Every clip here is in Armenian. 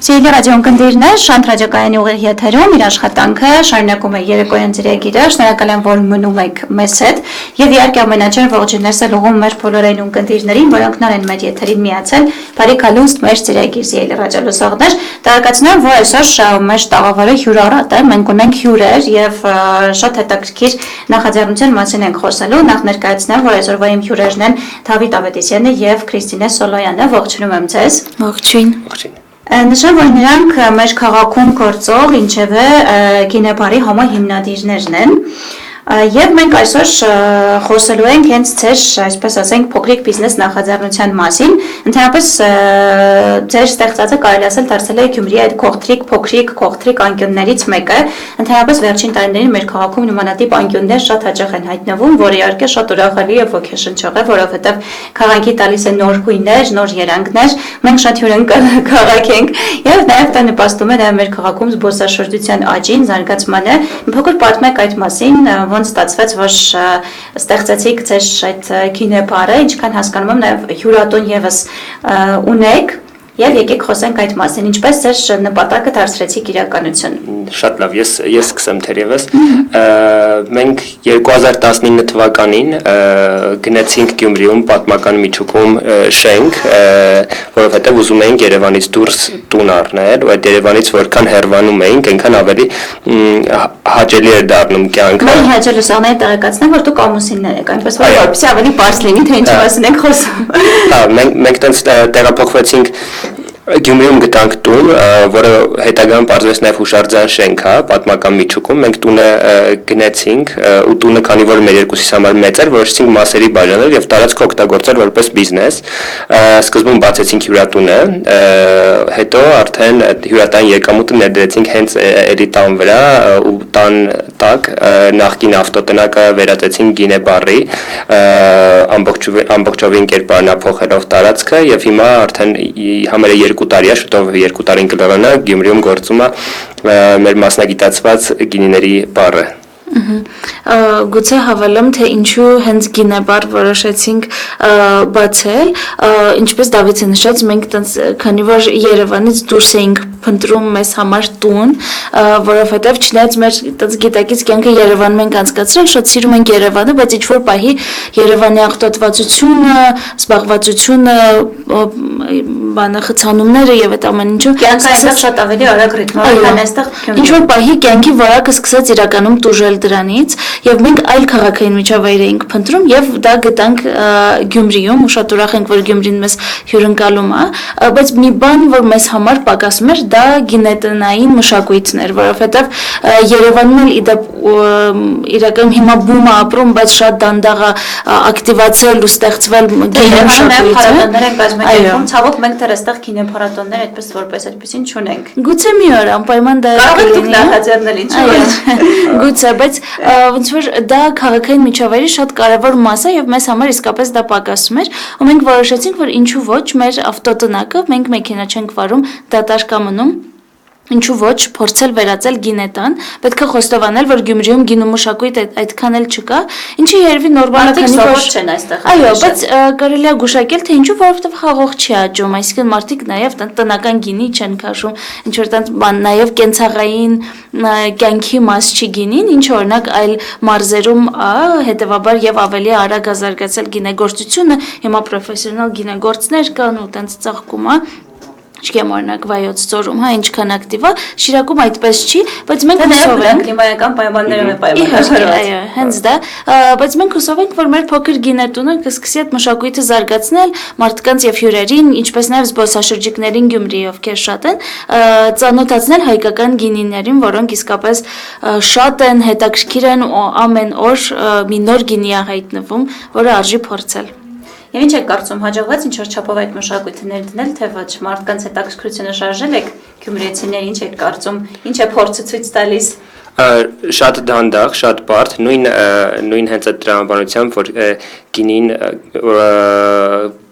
Սիրելի ռադիոընկերներ, Շանթ ռադիոկայանի ուղիղ եթերում իր աշխատանքը շարունակում է երեկոյան ծրագիրը, շնորհակալ եմ, որ մնում եք մեզ հետ եւ իհարկե ամենաչար ողջույններս էլ ուղղում մեր բոլորային ունկնդիրներին, որոնք նոր են մեր եթերին միացել, բարի կալուստ մեր ծրագիր սիրելի ռադիոլսողներ, տեղեկացնեմ, որ այսօր մեր տաղավարը հյուրառատ է, մենք ունենք հյուրեր եւ շատ հետաքրքիր նախաձեռնության մասին ենք խոսելու, նախ ներկայացնեմ, որ այսօրվա իմ հյուրերն են Դավիթ Ավետիսյանը եւ Քրիստինե Սոլոյանը, ողջունում եմ ձեզ։ Ողջույն։ Նշեմ, որ նրանք մեր քաղաքում գործող ինչևէ կինոբարի համահիմնադիրներն են եւ մենք այսօր խոսելու ենք հենց ձեր, այսպես ասենք, փոքրիկ բիզնես նախաձեռնության մասին։ Ընդհանրապես ձեր ստեղծածը կարելի ասել դարձել է Գյումրիի այդ փոքրիկ անկյուններից մեկը։ Ընդհանրապես վերջին տարիներին մեր քաղաքում նմանատիպ անկյուններ շատ հաճախ են հայտնվում, որը իհարկե շատ ուրախալի եւ ոգեշնչող է, որովհետեւ քաղաքի տալիս է նոր գույներ, նոր երանգներ։ Մենք շատ հյուրընկալ ենք եւ նաեւ դա նպաստում է նաեւ մեր քաղաքում զբոսաշրջության աճին, զարգացմանը։ Փոքր պատմեք այդ մասին, ոնց ստացվեց, որ ստեղծեցիք ձեր այդ կինոբարը, ինչքան հասկանում եմ, նաև հյուրատուն եւս ունեք եւ եկեք խոսենք այդ մասին, ինչպես ձեր նպատակը դարձրեցիք իրականություն։ Շատ լավ, ես սկսեմ թերևս։ Մենք 2019 թվականին գնացինք Գյումրիում պատմական միջուկում շենք, որովհետեւ ուզում էինք Երևանից դուրս տուն առնել, ու այդ Երևանից որքան հեռվանում էինք, այնքան ավելի հաճելի էր դառնում կյանքը։ Մենք հաճելուսանները տեղեկացնենք, որ դուք ամուսիններ եք, այնպես որ որպեսզի ավելի բարձ լինի, թե ինչի մասին եք խոսում։ Հա, մենք տենց տեղափոխվեցինք Գյումրիում գտանք տուն, որը հետագայում պարզվեց նաև հուշարձան շենք է, պատմական միջուկում, մենք տունը գնացինք, ու տունը քանի որ մեր երկուսիս համար մեծ էր, որոշեցինք մասերի բաժանել եւ տարածքը օգտագործել որպես բիզնես։ Սկզբում բացեցինք հյուրատունը, հետո արդեն հյուրատան եկամուտը ներդրեցինք հենց էլի տան վրա, ու տան տակ նախկին ավտոտնակը վերածեցինք գինեբարի, ամբողջովին կերպարանափոխելով տարածքը եւ հիմա արդեն համարը 2 տարի է, շուտով 2 տարին կլավանա, Գյումրիում գործում է մեր մասնագիտացված գինիների բարը։ Գուցե հավելեմ, թե ինչու հենց գինեբար որոշեցինք բացել, ինչպես Դավիթը նշեց, մենք քանի որ Երևանից դուրս էինք փնտրում մեզ համար տուն, որովհետև չնայած մեր գիտակից կյանքը Երևանում ենք անցկացրել, շատ սիրում ենք Երևանը, բայց ինչ-որ պահի Երևանի աղտոտվածությունը, զբաղվածությունը, խցանումները եւ այդ ամեն ինչը կյանքը այստեղ շատ ավելի արագ ռիթմով է, այստեղ ինչ-որ պահի կյանքի որակը սկսեց իրականում տուժել դրանից եւ մենք այլ քաղաքային միջավայր էինք փնտրում եւ դա գտանք Գյումրիում, ու շատ ուրախ ենք, որ Գյումրին մեզ հյուրընկալում է, բայց մի բան, որ մեզ համար պակասում էր, դա գինետնային մշակույթն էր, որովհետեւ Երևանում էլ իրականում հիմա բում է ապրում, բայց շատ դանդաղ է ակտիվացել ու ստեղծվել գինեմշակույթը։ Այո, ցավոք մենք դեռ այստեղ կինոփառատոններ այդպես որպես այդպեսին չունենք։ Գուցե մի օր անպայման դա կարող եք նախաձեռնել, ինչու՞ ոչ։ Գուցե, բայց ոնց որ դա քաղաքային միջավայրի շատ կարևոր մաս է եւ մեզ համար իսկապես դա պակասում էր, ու մենք որոշեցինք, որ ինչու ոչ մեր ավտոտնակը, մենք մեքենա չենք վարում, դատարկ մնում, ինչու ոչ փորձել վերածել գինետան, պետք է խոստովանել, որ Գյումրիում գինու մշակույթ այդքան էլ չկա, ինչի երևի նորմալ է, քանի որ չեն այստեղ։ Այո, բայց կարելի է գուշակել, թե ինչու, որովհետև խաղող չի աճում, այսինքն մարդիկ նաև տնական գինի չեն քաշում, ինչ որ տան նաև կենցաղային կյանքի մաս չի գինին, ինչ օրինակ այլ մարզերում հետևաբար եւ ավելի արագ է զարգացել գինեգործությունը, հիմա պրոֆեսիոնալ գինեգործներ կան ու տենց ծաղկում է։ Չգիտեմ օրինակ Վայոց ձորում, ինչքան ակտիվ է, Շիրակում այդպես չի, բայց մենք հուսով ենք կլիմայական պայմաններով է պայմանավորված։ Այո, հենց դա, բայց մենք հուսով ենք, որ մեր փոքր գինետունը կսկսի այդ մշակույթը զարգացնել մարդկանց եւ հյուրերին, ինչպես նաեւ զբոսաշրջիկներին Գյումրիի, ովքեր շատ են, ծանոթացնել հայկական գինիներին, որոնք իսկապես շատ են, հետաքրքիր են, ամեն օր մի նոր գինի է հայտնվում, որը արժի փորձել։ Եվ ինչ եք կարծում, հաջողված ինչ-որ չափով այդ մշակույթը ներդնել, թե ոչ, մարդկանց հետաքրքրությունը շարժել եք գյումրեցիներ, ինչ եք կարծում, ինչ է փորձը ցույց տալիս։ Շատ դանդաղ, շատ բարդ, նույն հենց այդ տրամաբանությամբ, որ գինին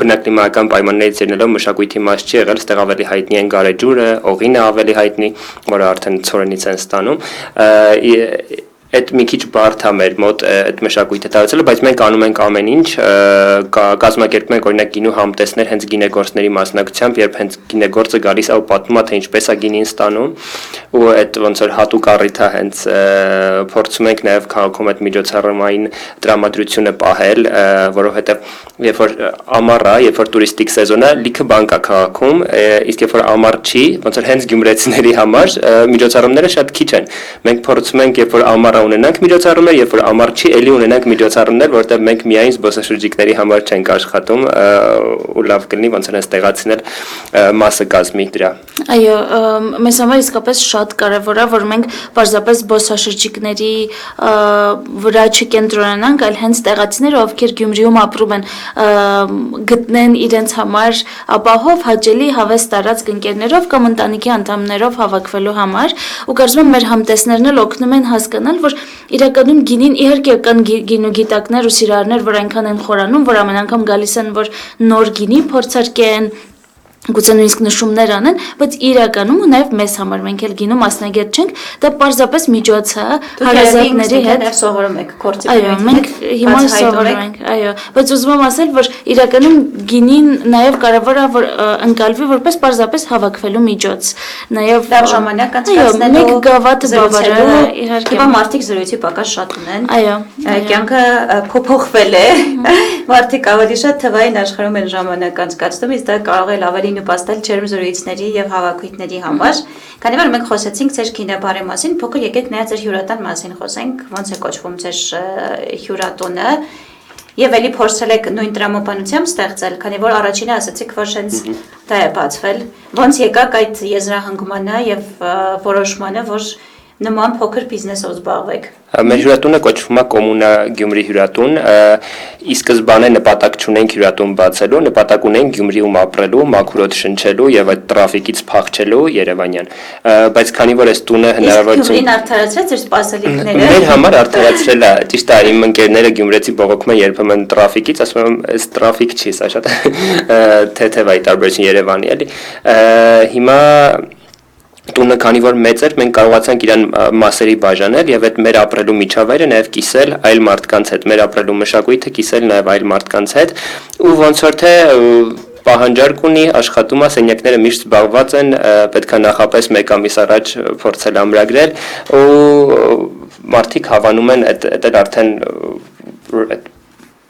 բնակլիմայական պայմաններից ելնելով մշակույթի մաս չի եղել, ստեղ ավելի հայտնի են գարեջուրը, օղինը ավելի հայտնի, որը արդեն ցորենից են ստանում։ Այդ մի քիչ բարդ է մեր մոտ այդ մշակույթը տարածելը, բայց մենք անում ենք ամեն ինչ, կազմակերպում ենք օրինակ գինու համտեսներ հենց գինեգործների մասնակցությամբ, երբ հենց գինեգործը գալիս է ու պատմում է, թե ինչպես է գինին ստանում, ու այդ ոնց որ հատուկ առիթ է հենց փորձում ենք նաև քաղաքում այդ միջոցառումային տրամադրությունը պահել, որովհետև երբ որ ամառ է, երբ որ տուրիստիկ սեզոն է, լիքը բան կա քաղաքում, իսկ երբ որ ամառ չի, ոնց որ հենց գյումրեցիների համար միջոցառումները շատ քիչ են։ Մենք փորձում ենք, երբ որ ամառ ունենանք միջոցառումներ, երբ որ ամառ չի, ելի ունենանք միջոցառումներ, որտեղ մենք միայն զբոսաշրջիկների համար չենք աշխատում, ու լավ կլինի ոնց որ հենց տեղացիներ մասը կազմի դրա։ Այո, մեզ համար իսկապես շատ կարևոր է, որ մենք պարզապես զբոսաշրջիկների վրա չկենտրոնանանք, այլ հենց տեղացիները, ովքեր Գյումրիում ապրում են, գտնեն իրենց համար ապահով, հաճելի, հավես տարածք ընկերներով կամ ընտանիքի անդամներով հավաքվելու համար, ու կարծում եմ մեր համտեսներն էլ օգնում են հասկանալ, որ իրականում գինին իհարկե կան գինու գիտակներ ու սիրահարներ, որ այնքան են խորանում, որ ամեն անգամ գալիս են, որ նոր գինի փորձարկեն, գուցե նույնիսկ նշումներ անեն, բայց իրականում ու նաև մեզ համար մենք էլ գինու մասնագետ չենք, դա պարզապես միջոց է հարազատների հետ սովորում եք գործի։ Այո, մենք հիմա սովորում ենք, այո, բայց ուզում եմ ասել, որ իրականում գինին նաև կարևոր է որ ընկալվի որպես պարզապես հավաքվելու միջոց, նաև լավ ժամանակ անցկացնելու, մեկ գավաթը բավարարելու, իհարկե։ Հիմա մարդիկ զրույցի պակաս շատ ունեն։ Այո, կյանքը փոփոխվել է։ Մարդիկ ավելի շատ թվային աշխարհում են ժամանակ անցկացնում, իսկ դա կարող է ավելի նպաստել ջերմ զրույցների եւ հավաքույթների համար։ Քանի որ մենք խոսեցինք ձեր կինոբարի մասին, փոքր եկեք նայած ձեր հյուրատան մասին խոսենք, ոնց է կոչվում ձեր հյուրատունը, եւ էլի փորձել եք նույն տրամաբանությամբ ստեղծել, քանի որ առաջինը ասացիք, որ հենց դա է բացվել։ Ոնց եկաք այդ եզրահանգմանը եւ որոշմանը, որ նման փոքր բիզնեսով զբաղվեք։ Մեր հյուրատունը կոչվում է Կոմունա Գյումրի հյուրատուն, ի սկզբանե նպատակ չունենք հյուրատուն բացելու, նպատակ ունենք Գյումրիում ապրելու, մաքուր օդ շնչելու եւ այդ տրաֆիկից փախչելու Երևանյան։ Բայց քանի որ այս տունը հնարավորություն Գյումրին արդարացրեց ձեր սպասելիքները։ Մեր համար արդարացրել է, ճիշտ է, իմ ընկերները գյումրեցի բողոքում են երբեմն տրաֆիկից, ասում եմ, այս տրաֆիկ չի, սա շատ թեթև է տարբերություն Երևանի, էլի։ Հիմա տունը քանի որ մեծ էր, մենք կարողացանք իրան մասերի բաժանել եւ այդ մեր ապրելու միջավայրը նաեւ կիսել այլ մարդկանց հետ, մեր ապրելու մշակույթը կիսել նաեւ այլ մարդկանց հետ, ու ոնց որ թե պահանջարկ ունի, աշխատում է, սենյակները միշտ զբաղված են, պետք է նախապես 1 ամիս առաջ փորձել ամրագրել, ու մարդիկ հավանում են այդ արդեն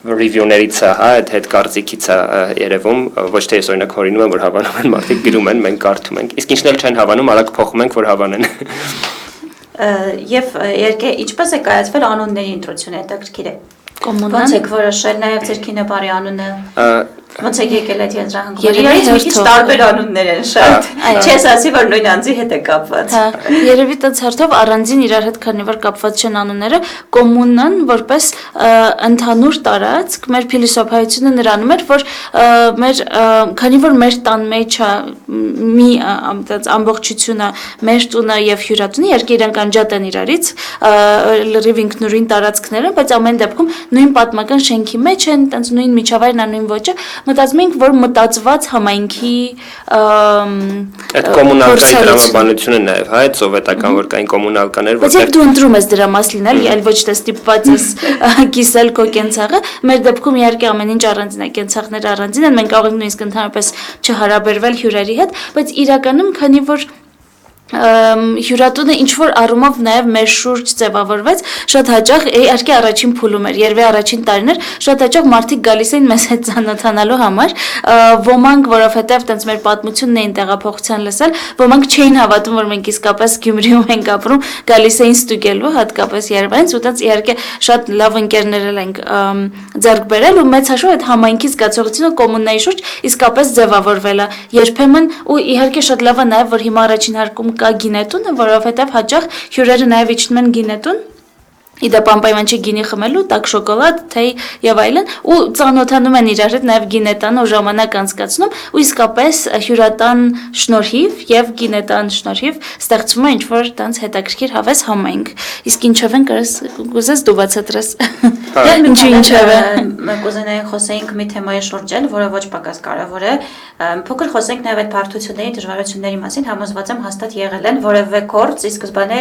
review-ներից է, հա, այդ հետ կարծիքից է երևում, ոչ թե ես օրինակ հորինում եմ, որ հավանում են, մարդիկ գրում են, մենք կարդում ենք, իսկ ինչն էլ չեն հավանում, արագ փոխում ենք, որ հավանեն։ Եվ երկե ինչպես է կայացվել անունների ընտրությունը, հետաքրքիր է։ Կոմունան։ Ոնց եք որոշել նաև ձեր կինոբարի անունը։ Ոնց եք եկել այդ եզրահանգումը։ Երևի Իրարից մի քիչ տարբեր անուններ են շատ։ Չես ասի, որ նույն անձի հետ է կապված։ Հա, երևի տենց հերթով առանձին իրար հետ քանի որ կապված չեն անունները, կոմունան որպես ընդհանուր տարածք, մեր փիլիսոփայությունը նրանում էր, որ մեր քանի որ մեր տան մեջ է մի տենց ամբողջությունը, մեր տունը եւ հյուրատունը, իհարկե իրանք անջատ են իրարից, լրիվ ինքնուրույն տարածքներ են, բայց ամեն դեպքում նույն պատմական շենքի մեջ են, տենց նույն միջավայրն է, նույն ոճը, մտածում ենք, որ մտածված համայնքի այդ կոմունալկայի տրամաբանությունը նաև, հա, այդ սովետական որ կային կոմունալկաներ, որտեղ բայց դու ընտրում ես դրա մաս լինել, այլ ոչ թե ստիպված ես կիսել քո կենցաղը, մեր դեպքում իհարկե ամեն ինչ առանձին է, կենցաղները առանձին են, մենք կարող ենք նույնիսկ ընդհանրապես չհարաբերվել հյուրերի հետ, բայց իրականում քանի որ հյուրատունը ինչ որ առումով նաև մեր շուրջ ձևավորվեց, շատ հաճախ իհարկե առաջին փուլում էր, երևի առաջին տարիներ շատ հաճախ մարդիկ գալիս էին մեզ հետ ծանոթանալու համար, ոմանք որովհետև տենց մեր պատմությունն էին տեղափոխության լսել, ոմանք չէին հավատում, որ մենք իսկապես Գյումրիում ենք ապրում, գալիս էին ստուգելու, հատկապես Երևանից, ու տենց իհարկե շատ լավ ընկերներ ենք ձեռք բերել ու մեծ հաշվով այդ համայնքի զգացողությունը կոմունայի շուրջ իսկապես ձևավորվել է երբեմն ու իհարկե շատ լավ է նաև որ հիմա առաջին հարկում կա գինետունը, որովհետև հաճախ հյուրերը նաև իջնում են գինետուն, Իդեպ անպայման չի գինի խմելու, տաք շոկոլադ, թեյ եւ այլն, ու ծանոթանում են իրար հետ նաեւ գինետան ու ժամանակ անցկացնում, ու իսկապես հյուրատան շնորհիվ եւ գինետան շնորհիվ ստեղծվում է ինչ-որ տենց հետաքրքիր հավես համայնք։ Իսկ ինչով են կուզես դու բացատրես։ Ինչով է։ Մենք կուզենայինք խոսեինք մի թեմայի շուրջ, որը ոչ պակաս կարևոր է։ Փոքր խոսենք նաեւ այդ բարդությունների, դժվարությունների մասին, համոզված եմ հաստատ եղել են որևէ գործ ի սկզբանե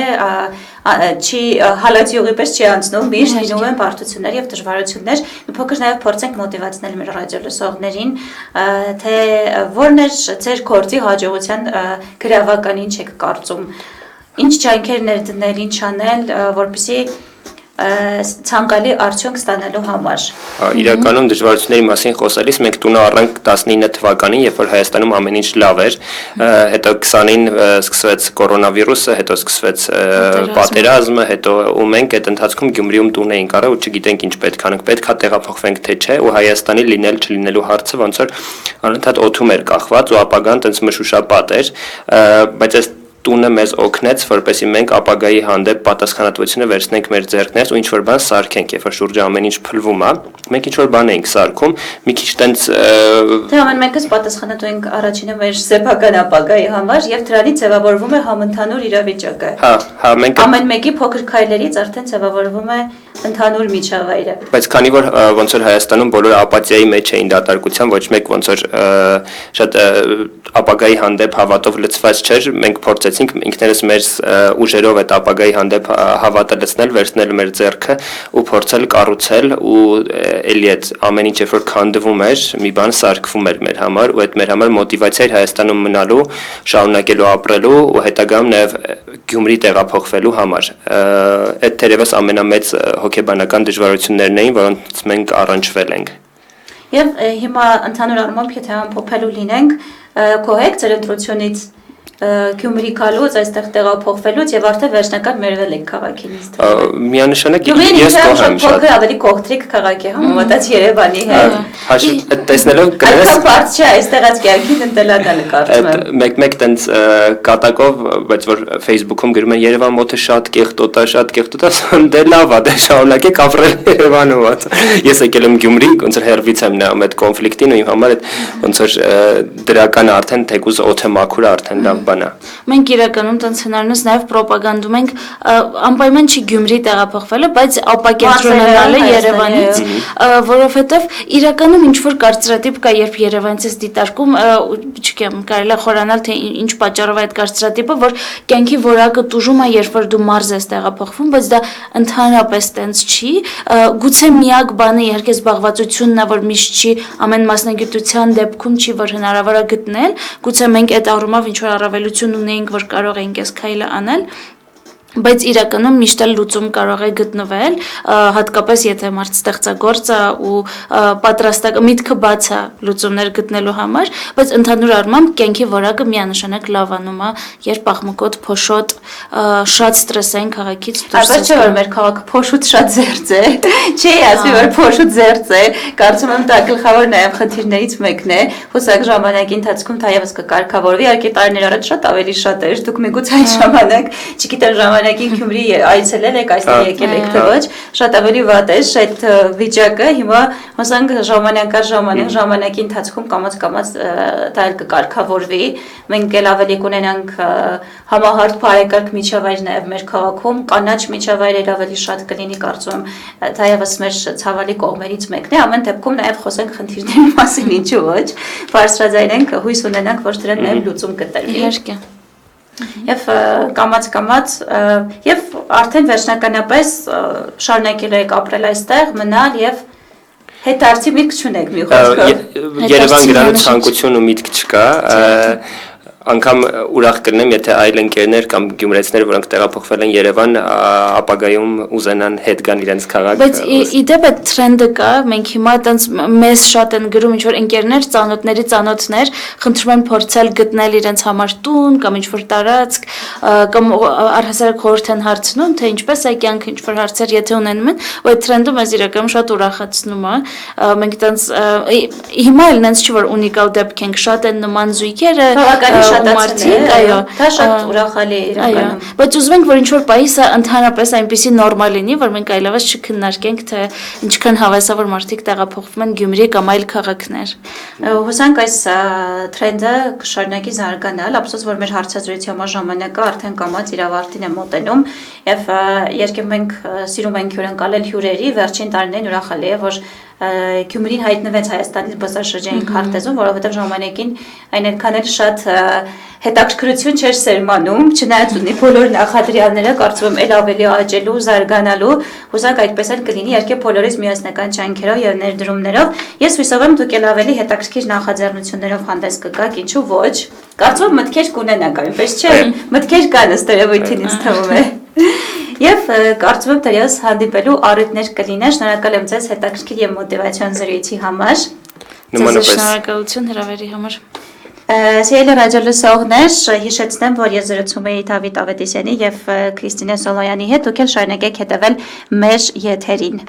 չի հալածյուղի պես չի անցնում, միշտ լինում են բարդություններ եւ դժվարություններ։ Մի փոքր նաեւ փորձենք մոտիվացնել մեր ռադիոլսողներին, թե որն է ձեր գործի հաջողության գրավականին չեք կարծում։ Ինչ ջանքեր ներդնել, ինչ անել, որպեսզի ցանկալի արդյունք ստանալու համար։ Իրականում դժվարությունների մասին խոսելիս մենք տունը առանք 19 թվականին, երբ որ Հայաստանում ամեն ինչ լավ էր, հետո 20-ին սկսվեց կորոնավիրուսը, հետո սկսվեց պատերազմը, հետո ու մենք այդ ընթացքում Գյումրիում տուն էինք առել ու չգիտենք ինչ պետք անենք, պետքա տեղափոխվենք թե չէ, ու Հայաստանի լինել չլինելու հարցը ոնց որ անընդհատ օդում էր կախված ու ապագան տենց մշուշապատ էր, բայց այս տունը մեզ օգնեց, որպեսզի մենք ապագայի հանդեպ պատասխանատվությունը վերցնենք մեր ձեռքներս ու ինչ-որ բան սարքենք, երբ որ շուրջը ամեն ինչ փլվում է, մենք ինչ-որ բան էինք սարքում, մի քիչ տենց Դե ամեն մեկս պատասխանատու ենք առաջինը մեր սեփական ապագայի համար եւ դրանից ձևավորվում է համընդհանուր իրավիճակը։ Հա, մենք ամեն մեկի փոքր քայլերից արդեն ձևավորվում է ընդհանուր միջավայրը։ Բայց քանի որ ոնց որ Հայաստանում բոլորը ապաթիայի մեջ էին դատարկության, ոչ մեկ ոնց որ շատ ապագայի հանդեպ հավատով լցված չէր, մենք փորձեցինք ինքներս մեր ուժերով այդ ապագայի հանդեպ հավատը լցնել, վերցնել մեր ձեռքը ու փորձել կառուցել ու էլի այդ ամեն ինչ երբ որ քանդվում էր, մի բան սարքվում էր մեր համար ու այդ մեր համար մոտիվացիա էր Հայաստանում մնալու, շարունակելու ապրելու ու հետագայում նաև Գյումրի տեղափոխվելու համար։ Այդ թերևս ամենամեծ հոգեբանական դժվարություններն էին, որոնց մենք առնչվել ենք։ Եվ հիմա ընդհանուր առմամբ եթե ամփոփելու լինենք, կողեք ձեր ընտրությունից Գյումրի գալուց, այստեղ տեղափոխվելուց եւ արդեն վերջնական մերվել եք քաղաքին։ Միանշանակ ես կողեմ շատ։ Փոքր ավելի կողտրիկ քաղաք է համեմատած Երևանի հետ։ Տեսնելով կներես։ Այդքան բարդ չէ այստեղած կյանքին ընտելականը կարծում եմ։ Մեկ-մեկ տենց կատակով, բայց որ Facebook-ում գրում են Երևան մոթը շատ կեղտոտ է, դե լավ է, դե շարունակեք ապրել Երևանում։ Ես եկել եմ Գյումրի, ոնց որ հերվից եմ նայում այդ կոնֆլիկտին ու իմ համար այդ ոնց որ դրական արդեն թեկուզ օդը մաքուր արդեն լավ բան է։ Մենք իրականում տենց հնարնս նաև պրոպագանդում ենք անպայման չի Գյումրի տեղափոխվելը, բայց ապակենտրոնանալը Երևանից, որովհետև իրականում ինչ որ կարծրատիպ կա, երբ Երևանից ես դիտարկում, չգիտեմ, կարելի է խորանալ թե ինչ պատճառով այդ կարծրատիպը, որ կյանքի որակը տուժում է, երբ որ դու մարզ ես տեղափոխվում, բայց դա ընդհանրապես տենց չի, գուցե միակ բանը իհարկե զբաղվածությունն է, որ միշտ չի ամեն մասնագիտության դեպքում չի, որ հնարավոր է գտնել, գուցե մենք այդ առումով ինչ որ առավելություն ունենք, որ կարող ենք այս քայլը անել, բայց իրականում միշտ էլ լուծում կարող է գտնվել, հատկապես եթե մարդ ստեղծագործ է ու պատրաստ միտքը բաց է լուծումներ գտնելու համար, բայց ընդհանուր առմամբ կյանքի որակը միանշանակ լավանում է, երբ աղմկոտ, փոշոտ, շատ ստրեսային քաղաքից դուրս Բայց չէ որ մեր քաղաքը փոշուտ շատ զերծ է, չի ասի որ փոշուտ զերծ է, կարծում եմ դա գլխավոր նաև խնդիրներից մեկն է, հուսակ ժամանակի ընթացքում թայևս կկարգավորվի, իհարկե տարիներ առաջ շատ ավելի շատ էր, դուք միգուցե այդ ժամանակ, չգիտեմ ժամանակին Գյումրի այցելել եք, այստեղ եկել եք թե ոչ, շատ ավելի վատ է այդ վիճակը, հիմա հուսանք ժամանակի ընթացքում կամաց դա էլ կկարգավորվի, մենք էլ ավելի կունենանք համահարթ բարեկարգ միջավայր նաև մեր քաղաքում, կանաչ միջավայր ավելի շատ կլինի կարծում եմ, թայևս մեր ցավալի կողմերից մեկն է, ամեն դեպքում նաև խոսենք խնդիրների մասին, ինչու ոչ, բարձրաձայնենք, հույս ունենանք, որ դրան նաև լուծում կտրվի։ Իհարկե։ Եվ կամաց եւ արդեն վերջնականապես շարունակել եք ապրել այստեղ, մնալ եւ հետարցի միտք չունեք մի խոսքով։ Երևան գնալու ցանկություն ու միտք չկա, անգամ ուրախ կլինեմ, եթե այլ ընկերներ կամ գյումրեցիներ, որոնք տեղափոխվել են Երևան, ապագայում ուզենան հետ գան իրենց քաղաք։ Բայց իդեպ այդ թրենդը կա, մենք հիմա այտենց մեզ շատ են գրում ինչ-որ ընկերներ, ծանոթներ, խնդրում են փորձել գտնել իրենց համար տուն կամ ինչ-որ տարածք, կամ առհասարակ խորհուրդ են հարցնում, թե ինչպես է կյանքը, ինչ-որ հարցեր եթե ունենում են, ու այդ թրենդը մեզ իրականում շատ ուրախացնում է։ Մենք այտենց հիմա էլ նենց չի որ ունիկալ դեպք ենք, շատ են նման զույգերը, մարդիկ, այո։ Դա շատ ուրախալի է Այո, իրականում։ բայց ուզում ենք, որ ինչ-որ պահի սա ընդհանրապես այնպեսի նորմալ լինի, որ մենք այլևս չքննարկենք, թե ինչքան հավասար մարդիկ տեղափոխվում են Գյումրի կամ այլ քաղաքներ։ Հուսանք այս թրենդը կշարունակի զարգանալ, ափսոս որ մեր հարցազրույցի համար ժամանակը արդեն կամաց իր ավարտին է մոտենում եւ երկու մենք սիրում ենք հյուրընկալել հյուրերի, վերջին տարիներին ուրախալի է, որ Գյումրին հայտնվեց Հայաստանի զբոսաշրջանային քարտեզում, որովհետև ժամանակին այն այդքան էլ շատ հետաքրքրություն չէր սերմանում, չնայած ունի բոլոր նախադրյալները, կարծում եմ էլ ավելի աճելու, զարգանալու, հուսանք այդպես էլ կլինի, իհարկե բոլորից միասնական ջանքերով եւ ներդրումներով։ Ես հույսով եմ դուք էլ ավելի հետաքրքիր նախաձեռնություններով հանդես կգաք, ինչու ոչ։ Կարծում եմ մտքեր կունենաք, այնպես չէ։ Մտքեր կան ըստ երևույթին ինձ թվում է։ Եվ կարծում եմ դերևս հանդիպելու առիթներ կլինեն։ Շնորհակալ եմ ձեզ հետաքրքիր եւ մոտիվացիոն զրույցի համար։ Ձեզ շնորհակալություն հրավերի համար։ Սիրելի ռադիո լսողներ, հիշեցնեմ, որ ես զրուցում էի Դավիթ Ավետիսյանի եւ Քրիստինե Սոլոյանի հետ, դուք էլ շարունակեք հետեւել մեր եթերին։